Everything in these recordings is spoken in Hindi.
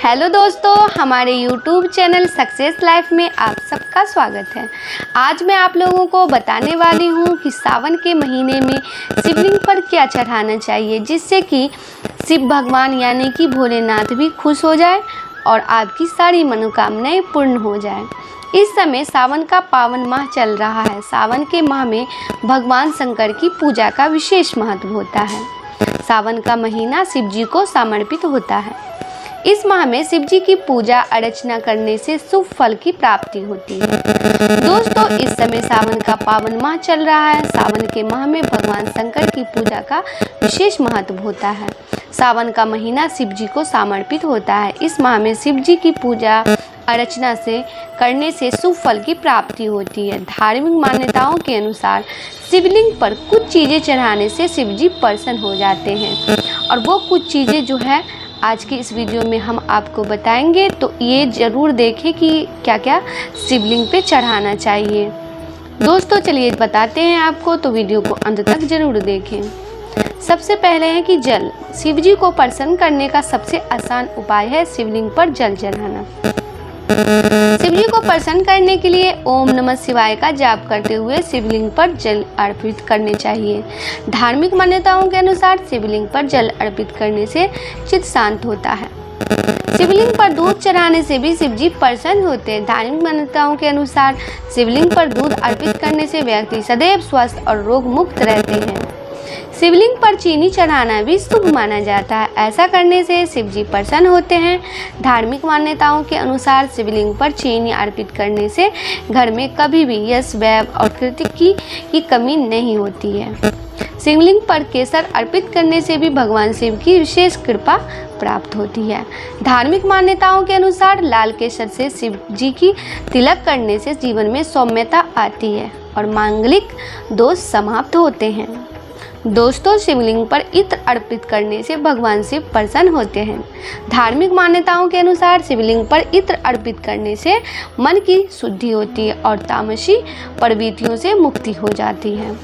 हेलो दोस्तों, हमारे YouTube चैनल सक्सेस लाइफ में आप सबका स्वागत है। आज मैं आप लोगों को बताने वाली हूँ कि सावन के महीने में शिवलिंग पर क्या चढ़ाना चाहिए जिससे कि शिव भगवान यानी कि भोलेनाथ भी खुश हो जाए और आपकी सारी मनोकामनाएं पूर्ण हो जाए। इस समय सावन का पावन माह चल रहा है। सावन के माह में भगवान शंकर की पूजा का विशेष महत्व होता है। सावन का महीना शिव जी को समर्पित होता है। इस माह में शिव जी की पूजा अर्चना करने से शुभ फल की प्राप्ति होती है। दोस्तों, इस समय सावन का पावन माह चल रहा है। सावन के माह में भगवान शंकर की पूजा का विशेष महत्व होता है। सावन का महीना शिव जी को समर्पित होता है। इस माह में शिव जी की पूजा अर्चना से करने से शुभ फल की प्राप्ति होती है। धार्मिक मान्यताओं के अनुसार शिवलिंग पर कुछ चीज़ें चढ़ाने से शिव जी प्रसन्न हो जाते हैं और वो कुछ चीज़ें जो है आज की इस वीडियो में हम आपको बताएंगे। तो ये ज़रूर देखें कि क्या क्या शिवलिंग पे चढ़ाना चाहिए। दोस्तों चलिए बताते हैं आपको, तो वीडियो को अंत तक ज़रूर देखें। सबसे पहले है कि जल। शिव जी को प्रसन्न करने का सबसे आसान उपाय है शिवलिंग पर जल चढ़ाना। शिव जी को प्रसन्न करने के लिए ओम नमः शिवाय का जाप करते हुए शिवलिंग पर जल अर्पित करने चाहिए। धार्मिक मान्यताओं के अनुसार शिवलिंग पर जल अर्पित करने से चित्त शांत होता है। शिवलिंग पर दूध चढ़ाने से भी शिव जी प्रसन्न होते हैं। धार्मिक मान्यताओं के अनुसार शिवलिंग पर दूध अर्पित करने से व्यक्ति सदैव स्वस्थ और रोग मुक्त रहते हैं। शिवलिंग पर चीनी चढ़ाना भी शुभ माना जाता है। ऐसा करने से शिव जी प्रसन्न होते हैं। धार्मिक मान्यताओं के अनुसार शिवलिंग पर चीनी अर्पित करने से घर में कभी भी यश, वैभव और कीर्ति की कमी नहीं होती है। शिवलिंग पर केसर अर्पित करने से भी भगवान शिव की विशेष कृपा प्राप्त होती है। धार्मिक मान्यताओं के अनुसार लाल केसर से शिव जी की तिलक करने से जीवन में सौम्यता आती है और मांगलिक दोष समाप्त होते हैं। दोस्तों, शिवलिंग पर इत्र अर्पित करने से भगवान शिव प्रसन्न होते हैं। धार्मिक मान्यताओं के अनुसार शिवलिंग पर इत्र अर्पित करने से मन की शुद्धि होती है और तामसी प्रवृत्तियों से मुक्ति हो जाती है।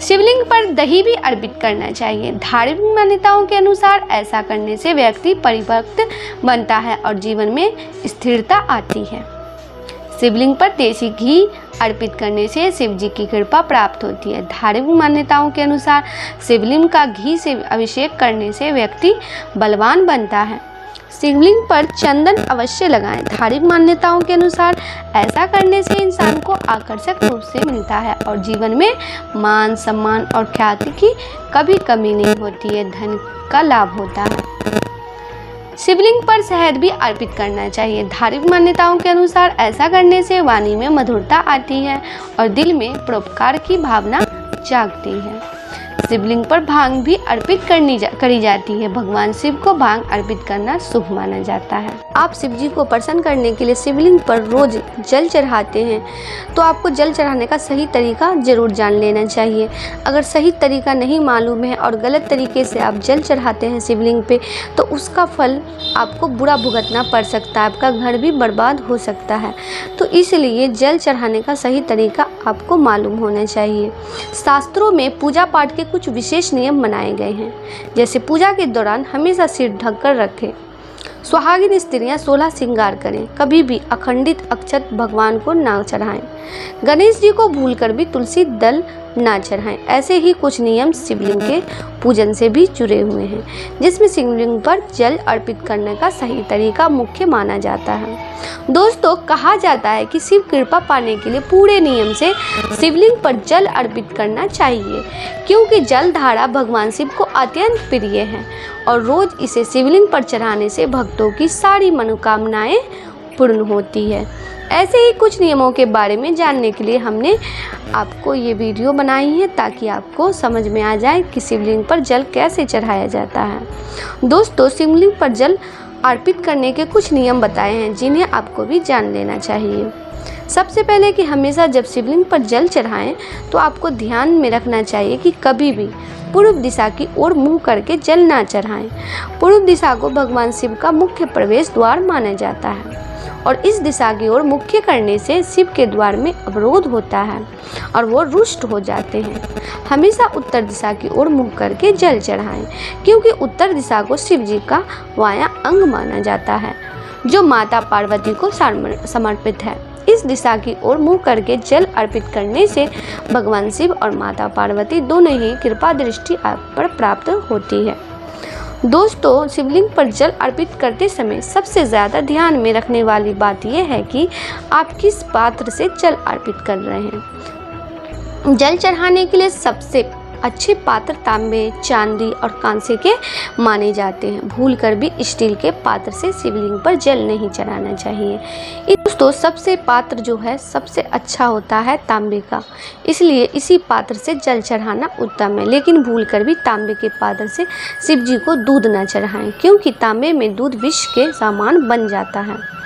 शिवलिंग पर दही भी अर्पित करना चाहिए। धार्मिक मान्यताओं के अनुसार ऐसा करने से व्यक्ति परिपक्व बनता है और जीवन में स्थिरता आती है। शिवलिंग पर देसी घी अर्पित करने से शिव जी की कृपा प्राप्त होती है। धार्मिक मान्यताओं के अनुसार शिवलिंग का घी से अभिषेक करने से व्यक्ति बलवान बनता है। शिवलिंग पर चंदन अवश्य लगाएं। धार्मिक मान्यताओं के अनुसार ऐसा करने से इंसान को आकर्षक रूप से मिलता है और जीवन में मान, सम्मान और ख्याति की कभी कमी नहीं होती है। धन का लाभ होता है। शिवलिंग पर शहद भी अर्पित करना चाहिए। धार्मिक मान्यताओं के अनुसार ऐसा करने से वाणी में मधुरता आती है और दिल में परोपकार की भावना जागती है। शिवलिंग पर भांग भी अर्पित करी जाती है। भगवान शिव को भांग अर्पित करना शुभ माना जाता है। आप शिव जी को प्रसन्न करने के लिए शिवलिंग पर रोज जल चढ़ाते हैं तो आपको जल चढ़ाने का सही तरीका जरूर जान लेना चाहिए। अगर सही तरीका नहीं मालूम है और गलत तरीके से आप जल चढ़ाते हैं शिवलिंग पे तो उसका फल आपको बुरा भुगतना पड़ सकता है। आपका घर भी बर्बाद हो सकता है। तो इसलिए जल चढ़ाने का सही तरीका आपको मालूम होना चाहिए। शास्त्रों में पूजा पाठ के कुछ विशेष नियम बनाए गए हैं। जैसे पूजा के दौरान हमेशा सिर ढककर रखें। सुहागिन स्त्रियां 16 श्रृंगार करें। कभी भी अखंडित अक्षत भगवान को ना चढ़ाएं। गणेश जी को भूलकर भी तुलसी दल ना चढ़ाएं। ऐसे ही कुछ नियम शिवलिंग के पूजन से भी जुड़े हुए हैं जिसमें शिवलिंग पर जल अर्पित करने का सही तरीका मुख्य माना जाता है। दोस्तों, कहा जाता है कि शिव कृपा पाने के लिए पूरे नियम से शिवलिंग पर जल अर्पित करना चाहिए क्योंकि जल धारा भगवान शिव को अत्यंत प्रिय है और रोज इसे शिवलिंग पर चढ़ाने से भक्तों की सारी मनोकामनाएं पूर्ण होती है। ऐसे ही कुछ नियमों के बारे में जानने के लिए हमने आपको ये वीडियो बनाई है ताकि आपको समझ में आ जाए कि शिवलिंग पर जल कैसे चढ़ाया जाता है। दोस्तों, शिवलिंग पर जल अर्पित करने के कुछ नियम बताए हैं जिन्हें आपको भी जान लेना चाहिए। सबसे पहले कि हमेशा जब शिवलिंग पर जल चढ़ाएं तो आपको ध्यान में रखना चाहिए कि कभी भी पूर्व दिशा की ओर मुंह करके जल ना चढ़ाएं। पूर्व दिशा को भगवान शिव का मुख्य प्रवेश द्वार माना जाता है और इस दिशा की ओर मुख्य करने से शिव के द्वार में अवरोध होता है और वो रुष्ट हो जाते हैं। हमेशा उत्तर दिशा की ओर मुँह करके जल चढ़ाएं, क्योंकि उत्तर दिशा को शिव जी का वाया अंग माना जाता है, जो माता पार्वती को समर्पित है। इस दिशा की ओर मुँह करके जल अर्पित करने से भगवान शिव और माता पार्वती दोनों ही कृपा दृष्टि आप पर प्राप्त होती है। दोस्तों, शिवलिंग पर जल अर्पित करते समय सबसे ज़्यादा ध्यान में रखने वाली बात यह है कि आप किस पात्र से जल अर्पित कर रहे हैं। जल चढ़ाने के लिए सबसे अच्छे पात्र तांबे, चांदी और कांसे के माने जाते हैं। भूलकर भी स्टील के पात्र से शिवलिंग पर जल नहीं चढ़ाना चाहिए। दोस्तों, सबसे पात्र जो है सबसे अच्छा होता है तांबे का, इसलिए इसी पात्र से जल चढ़ाना उत्तम है। लेकिन भूलकर भी तांबे के पात्र से शिव जी को दूध न चढ़ाएं, क्योंकि तांबे में दूध विष के समान बन जाता है।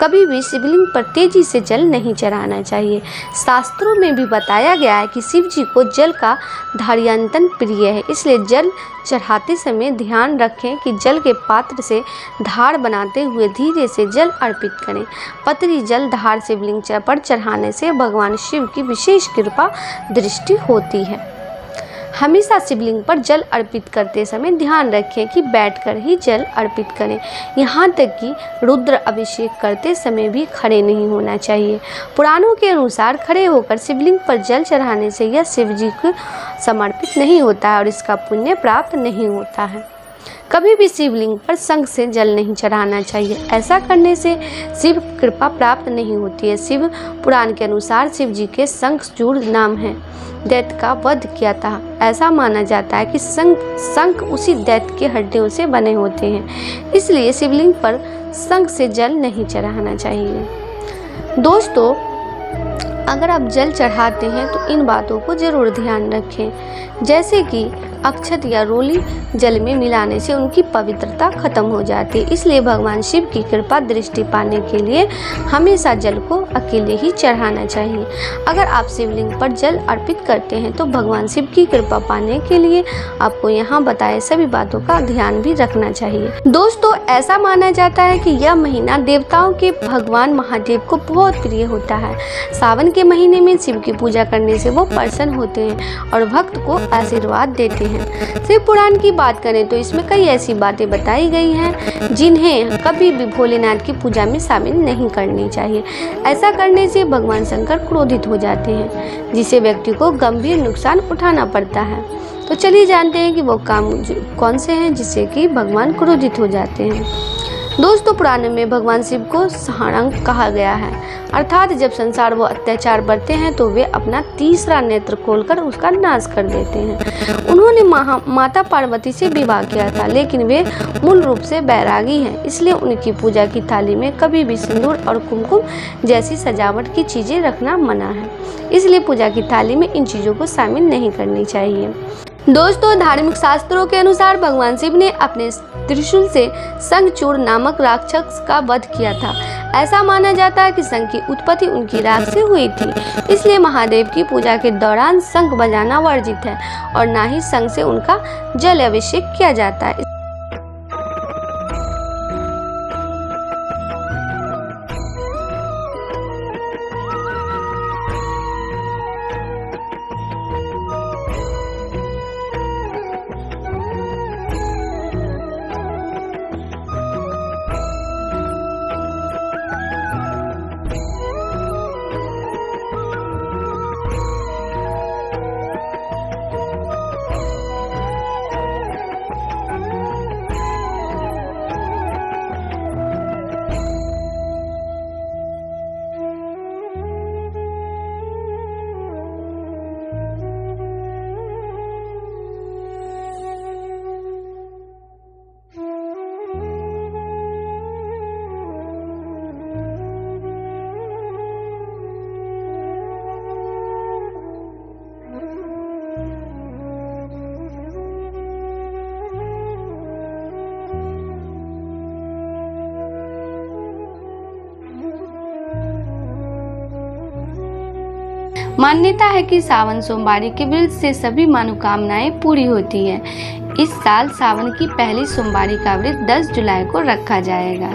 कभी भी शिवलिंग पर तेजी से जल नहीं चढ़ाना चाहिए। शास्त्रों में भी बताया गया है कि शिव जी को जल का धार्यंतन प्रिय है, इसलिए जल चढ़ाते समय ध्यान रखें कि जल के पात्र से धार बनाते हुए धीरे से जल अर्पित करें। पतली जल धार शिवलिंग पर चढ़ाने से भगवान शिव की विशेष कृपा दृष्टि होती है। हमेशा शिवलिंग पर जल अर्पित करते समय ध्यान रखें कि बैठकर ही जल अर्पित करें। यहाँ तक कि रुद्र अभिषेक करते समय भी खड़े नहीं होना चाहिए। पुराणों के अनुसार खड़े होकर शिवलिंग पर जल चढ़ाने से यह शिव जी को समर्पित नहीं होता है और इसका पुण्य प्राप्त नहीं होता है। कभी भी शिवलिंग पर शंख से जल नहीं चढ़ाना चाहिए। ऐसा करने से शिव कृपा प्राप्त नहीं होती है। शिव पुराण के अनुसार शिव जी के शंखचूड़ नाम है दैत्य का वध किया था। ऐसा माना जाता है कि शंख उसी दैत्य के हड्डियों से बने होते हैं, इसलिए शिवलिंग पर शंख से जल नहीं चढ़ाना चाहिए। दोस्तों, अगर आप जल चढ़ाते हैं तो इन बातों को जरूर ध्यान रखें, जैसे कि अक्षत या रोली जल में मिलाने से उनकी पवित्रता खत्म हो जाती है। इसलिए भगवान शिव की कृपा दृष्टि पाने के लिए हमेशा जल को अकेले ही चढ़ाना चाहिए। अगर आप शिवलिंग पर जल अर्पित करते हैं तो भगवान शिव की कृपा पाने के लिए आपको यहाँ बताए सभी बातों का ध्यान भी रखना चाहिए। दोस्तों, ऐसा माना जाता है कि यह महीना देवताओं के भगवान महादेव को बहुत प्रिय होता है। सावन के महीने में शिव की पूजा करने से वो प्रसन्न होते हैं और भक्त को आशीर्वाद देते हैं। शिव पुराण की बात करें तो इसमें कई ऐसी बातें बताई गई हैं जिन्हें कभी भी भोलेनाथ की पूजा में शामिल नहीं करनी चाहिए। ऐसा करने से भगवान शंकर क्रोधित हो जाते हैं, जिससे व्यक्ति को गंभीर नुकसान उठाना पड़ता है। तो चलिए जानते हैं कि वो काम कौन से हैं जिससे कि भगवान क्रोधित हो जाते हैं। दोस्तों, पुराण में भगवान शिव को सहारंग कहा गया है, अर्थात जब संसार वो अत्याचार बढ़ते हैं तो वे अपना तीसरा नेत्र खोलकर उसका नाश कर देते हैं। उन्होंने माता पार्वती से विवाह किया था, लेकिन वे मूल रूप से बैरागी हैं, इसलिए उनकी पूजा की थाली में कभी भी सिंदूर और कुमकुम जैसी सजावट की चीज़ें रखना मना है। इसलिए पूजा की थाली में इन चीज़ों को शामिल नहीं करनी चाहिए। दोस्तों, धार्मिक शास्त्रों के अनुसार भगवान शिव ने अपने त्रिशूल से शंखचूड़ नामक राक्षस का वध किया था। ऐसा माना जाता है कि शंख की उत्पत्ति उनकी राख से हुई थी, इसलिए महादेव की पूजा के दौरान शंख बजाना वर्जित है और ना ही शंख से उनका जल अभिषेक किया जाता है। मान्यता है कि सावन सोमवारी के व्रत से सभी मनोकामनाएं पूरी होती हैं। इस साल सावन की पहली सोमवारी का व्रत 10 जुलाई को रखा जाएगा।